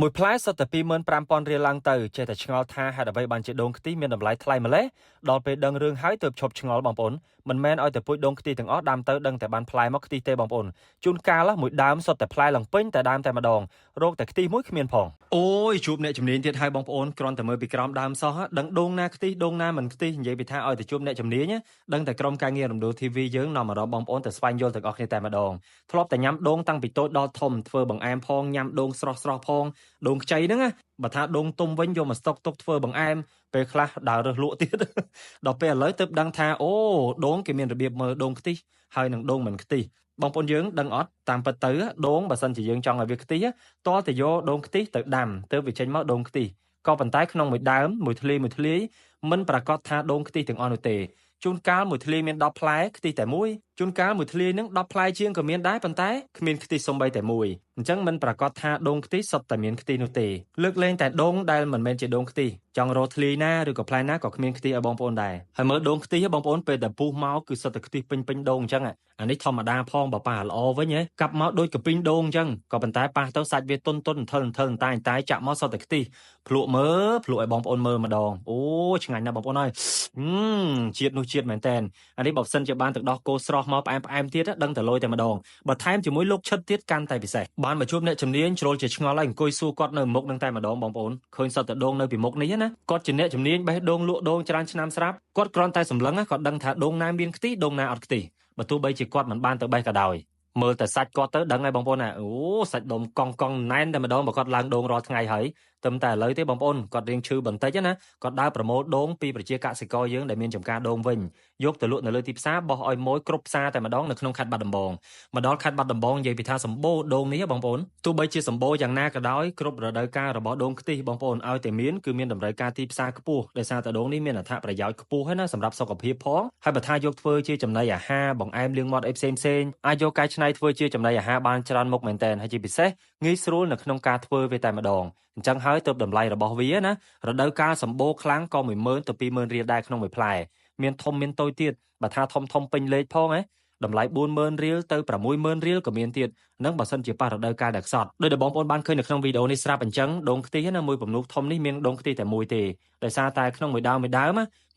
មួយផ្លែសុទ្ធតែ25,000រៀលឡើងទៅចេះតែឆ្ងល់ថាហេតុអ្វីបានជាដូងខ្ទិះមានតម្លៃថ្លៃម្ល៉េះដល់ពេលដឹងរឿងហើយទើបឈប់ឆ្ងល់បងប្អូនមិនមែនឲ្យតែពូជដូងខ្ទិះទាំងអស់ដាំទៅដឹងតែបានផ្លែមកខ្ទិះទេបងប្អូនជួនកាលមួយដើមសុទ្ធតែផ្លែឡើងពេញតែដើមតែម្ដងរោគតែខ្ទិះមួយគ្មានផងអូយជួបអ្នកជំនាញទៀតហើយបងប្អូនគ្រាន់តែមើលពីក្រោមដើមសោះដឹងដូងណាខ្ទិះដូងណាមិនខ្ទិះនិយាយពីថាឲ្យតែជួបអ្នកជំនាញដឹងតែក្រុមការងាររំដួល TV យើងនាំមកដល់បងប្អូនទៅស្វែងយល់ទាំងអស់គ្នាតែម្ដងធ្លាប់តែញ៉ាំដូងតាំងពីតូចដល់ធំធ្វើបង្អែមផងញ៉ាំដូងស្រស់ៗផងដូងខ្ចីហ្នឹងបើថាដូងទុំវិញយកមកស្តុកទុកធ្វើបង្អែមពេលខ្លះដើររើសលក់ទៀតដល់ពេលឥឡូវទើបដឹងថាអូដូងគេមានរបៀបមើលដូងខ្ទិះហើយនឹងដូងមិនខ្ទិះបងប្អូនយើងដឹងអត់តាមពិតទៅដូងបើសិនជាយើងចង់ឲ្យវាខ្ទិះតើតែយកដូងខ្ទិះទៅដាំទើបវាចេញមកដូងខ្ទិះក៏ប៉ុន្តែក្នុងមួយដើមមួយធ្លាយមិនប្រកាសថាដូងខ្ទិះទាំងអស់នោះទេជួនកាលមួយធ្លាយមាន10ផ្លែខ្ទិះតែមួយជួនកាលមួយធ្លាយនឹង10ផ្លែជាងក៏មានដែរប៉ុន្តែគ្មានខ្ទិះសូម្បីតែមួយអញ្ចឹងមិនប្រកាសថាដូងខ្ទិះសុទ្ធតែមានខ្ទិះនោះទេលើកលែងតែដូងដែលមិនមែនជាដូងខ្ទិះចង់រកធ្លាយណាឬក៏ផ្លែណាក៏គ្មានខ្ទិះឲ្យបងប្អូនដែរហើយមើលដូងខ្ទិះបងប្អូនពេលតែពុះមកគឺសុទ្ធតែខ្ទិះពេញដូងអញ្ចឹងអានេះធម្មតាផងបើប៉ះល្អវិញកាប់មកដូចកពីងដូងអញ្ចឹងក៏ប៉ុន្តែប៉ះទៅសាច់វាទន់តែចាក់មកសុទ្ធតែខ្ទិះភ្លក់ឲ្យបងប្អូនមើលម្ដងអូឆ្ងាញ់ណាស់បងប្អូនអើយជាតិនោះជាតិមែនតើអានេះបើសិនជាបានទឹកដោះគោស្រស់មកផ្អែមទៀតដឹងតែលយតែម្ដងបើថែមជាមួយលោកឈិតទៀតកាន់តែពិសេសបានមកជួបអ្នកជំនាញជ្រុលជាឆ្ងល់ហើយអង្គុយសួរគាត់នៅមុខនឹងតែម្ដងបងប្អូនឃើញសត្វតដូងនៅពីមុខនេះណាគាត់ជាអ្នកជំនាញបេះដូងលក់ដូងច្រើនឆ្នាំស្រាប់គាត់គ្រាន់តែសម្លឹងគាត់ដឹងថាដូងណាមានខ្ទិះដូងណាអត់ខ្ទិះបើទោះបីជាគាត់មិនបានទៅបេះក៏ដោយមើលតែសាច់គាត់ទៅដឹងហើយបងប្អូនអូសាច់ដុំកង់ណែនតែម្ដងបើគាត់ឡើងដូងរាល់ថ្ងៃហើយតែឥឡូវទេបងប្អូនគាត់រៀងឈឺបន្តិចណាគាត់ដើរប្រមូលដូងពីប្រជាកសិករយើងដែលមានចម្ការដូងវិញយកទៅលក់នៅលើទីផ្សារបោះឲ្យម៉ួយគ្រប់ផ្សារតែម្ដងនៅក្នុងខេត្តបាត់ដំបងមកដល់ខេត្តបាត់ដំបងនិយាយពីថាសម្បូរដូងនេះបងប្អូនទោះបីជាសម្បូរយ៉ាងណាក៏ដោយគ្រប់រដូវកាលរបស់ដូងខ្ទិះបងប្អូនឲ្យតែមានគឺមានតម្រូវការទីផ្សារខ្ពស់ដោយសារតែដូងនេះមានអត្ថប្រយោជន៍ខ្ពស់ហើយណាសម្រាប់សុខភាពផងហើយបើថាយកធ្វើជាចំណីអាហារបង្អែមលាងមាត់អីផ្សេងអាចយកកែច្នៃធ្វើជាចំណីអាហារបានច្រើនមុខមែនតើហើយជាពិសេសងាយស្រួលនៅក្នុងការធ្វើវាតែម្ដងអញ្ចឹងហើយទើបតម្លៃរបស់វាណារដូវកាលសម្បូរខ្លាំងក៏10000ទៅ20000រៀលដែរក្នុងមួយផ្លែមានធំមានតូចទៀតបើថាធំពេញលេខផងតម្លៃ40000រៀលទៅ60000រៀលក៏មានទៀតនឹងបើសិនជាប៉ះរដូវកាលដែលខ្សត់ដោយដែលបងប្អូនបានឃើញនៅក្នុងវីដេអូនេះស្រាប់អញ្ចឹងដូងខ្ទិះណាមួយពំនូកធំនេះមានដូងខ្ទិះតែមួយទេដោយសារតែក្នុងមួយដើម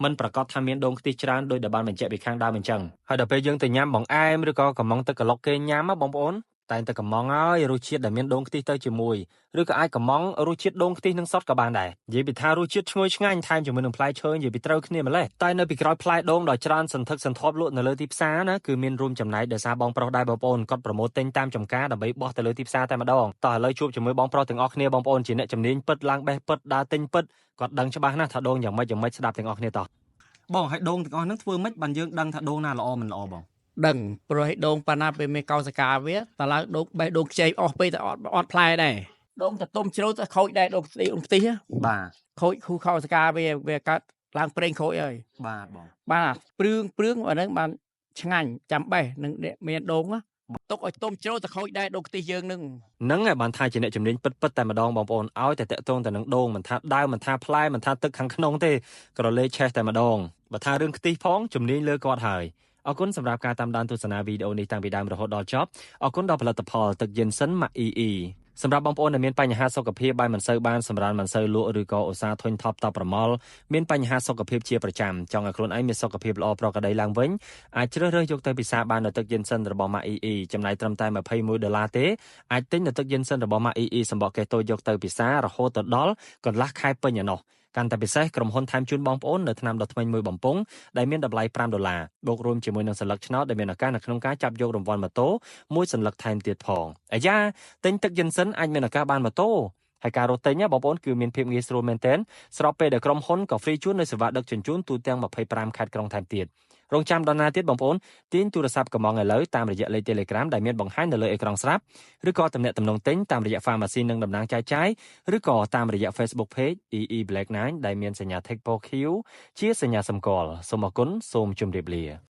มันប្រកាសថាមានដូងខ្ទិះច្រើនដោយដែលបានបញ្ជាក់ពីខាងដើមអញ្ចឹងហើយដល់ពេលយើងទៅញ៉ាំបង្អែមឬក៏កំងទឹកក្លុកគេញ៉ាំបងប្អូនតែតែកំងហើយរសជាតិដែលមានដូងខ្ទិះទៅជាមួយឬក៏អាចកំងរសជាតិដូងខ្ទិះនឹងសុទ្ធក៏បានដែរនិយាយពីថារសជាតិឈ្ងុយឆ្ងាញ់ថែមជាមួយនឹងផ្លែឈើនិយាយពីត្រូវគ្នាម្លេះតែនៅពីក្រោយផ្លែដូងដ៏ច្រើនសន្ធឹកសន្ធាប់លក់នៅលើទីផ្សារណាគឺមានរួមចំណែកដោយសារបងប្រុសដែរបងប្អូនគាត់ប្រម៉ូទទិញតាមចំការដើម្បីបោះទៅលើទីផ្សារតែម្ដងតោះឥឡូវជួបជាមួយបងប្រុសទាំងអស់គ្នាបងប្អូនជាអ្នកជំនាញពិតឡើងបេះពិតដើរទិញពិតគាត់ដឹងច្បាស់ណាស់ថាដូងយ៉ាងម៉េចស្ដាប់ទាំងអស់គ្នាតោះបងឲ្យដូងទាំងអស់ហ្នឹងធ្វើម៉េចបានយើងដឹងថាដូងណាល្អមិនល្អបងដឹងព្រោះឲ្យដូងប៉ាណាពេលមានកោសកាវាតឡើងដូងបេះដូងខ្ចីអស់ពេកតែអត់ផ្លែដែរដូងទៅទុំជ្រៅទៅខូចដែរដូងស្ទីខ្ទិះបាទខូចខូសកាវាកាត់ឡើងប្រេងខូចហើយបាទបងបាទព្រឿងអាហ្នឹងបានឆ្ងាញ់ចាំបេះនឹងមានដូងទុកឲ្យទុំជ្រៅទៅខូចដែរដូងខ្ទិះយើងនឹងហ្នឹងហើយបានថាជាអ្នកជំនាញពិតតែម្ដងបងប្អូនឲ្យតែតកតងទៅនឹងដូងមិនថាដើមមិនថាផ្លែមិនថាទឹកខាងក្នុងទេក្រឡេឆេះតែម្ដងបើថារឿងខ្ទិះផងជំនាញលើគាត់ហើយអរគុណសម្រាប់ការតាមដានទស្សនាវីដេអូនេះតាំងពីដើមរហូតដល់ចប់អរគុណដល់ផលិតផលទឹកយិនសិនម៉ាក់EEសម្រាប់បងប្អូនដែលមានបញ្ហាសុខភាពបាយមិនសូវបានសម្រានមិនសូវលក់ឬក៏ឧស្សាហ៍ធុញថប់តបប្រមល់មានបញ្ហាសុខភាពជាប្រចាំចង់ឲ្យខ្លួនឯងមានសុខភាពល្អប្រក្រតីឡើងវិញអាចជ្រើសរើសយកទៅពិសាបាននៅទឹកយិនសិនរបស់ម៉ាក់EEចំណាយត្រឹមតែ$21ទេអាចទិញនៅទឹកយិនសិនរបស់ម៉ាក់EEសម្បកកេះតូចយកទៅពិសាររហូតដល់កន្លះខែពេញឯណោះកាន់តែពិសេសក្រុមហ៊ុនថែមជូនបងប្អូននៅថ្នាំដ៏ថ្មីមួយបំពង់ដែលមានតម្លៃ$5បូករួមជាមួយនឹងសន្លឹកឆ្នោតដែលមានឱកាសនៅក្នុងការចាប់យករង្វាន់ម៉ូតូមួយសន្លឹកថែមទៀតផងអាយ៉ាទិញទឹកយិនសិនអាចមានឱកាសបានម៉ូតូហើយការរត់ទិញបងប្អូនគឺមានភាពងាយស្រួលមែនទែនស្របពេលដែលក្រុមហ៊ុនក៏ហ្វ្រីជូននៅសេវាដឹកជញ្ជូនទូទាំង25ខេត្តក្រុងថែមទៀតរងចាំដល់ណាទៀតបងប្អូនទាញទូរស័ព្ទកំងឥឡូវតាមរយៈលេខ Telegram ដែលមានបង្ហាញនៅលើអេក្រង់ស្រាប់ឬក៏ទំនាក់ទំនងទិញតាមរយៈ Pharmacy និងតំណាងចែកចាយឬក៏តាមរយៈ Facebook Page EE Black 9ដែលមានសញ្ញា Tag Q ជាសញ្ញាសម្គាល់សូមអរគុណសូមជម្រាបលា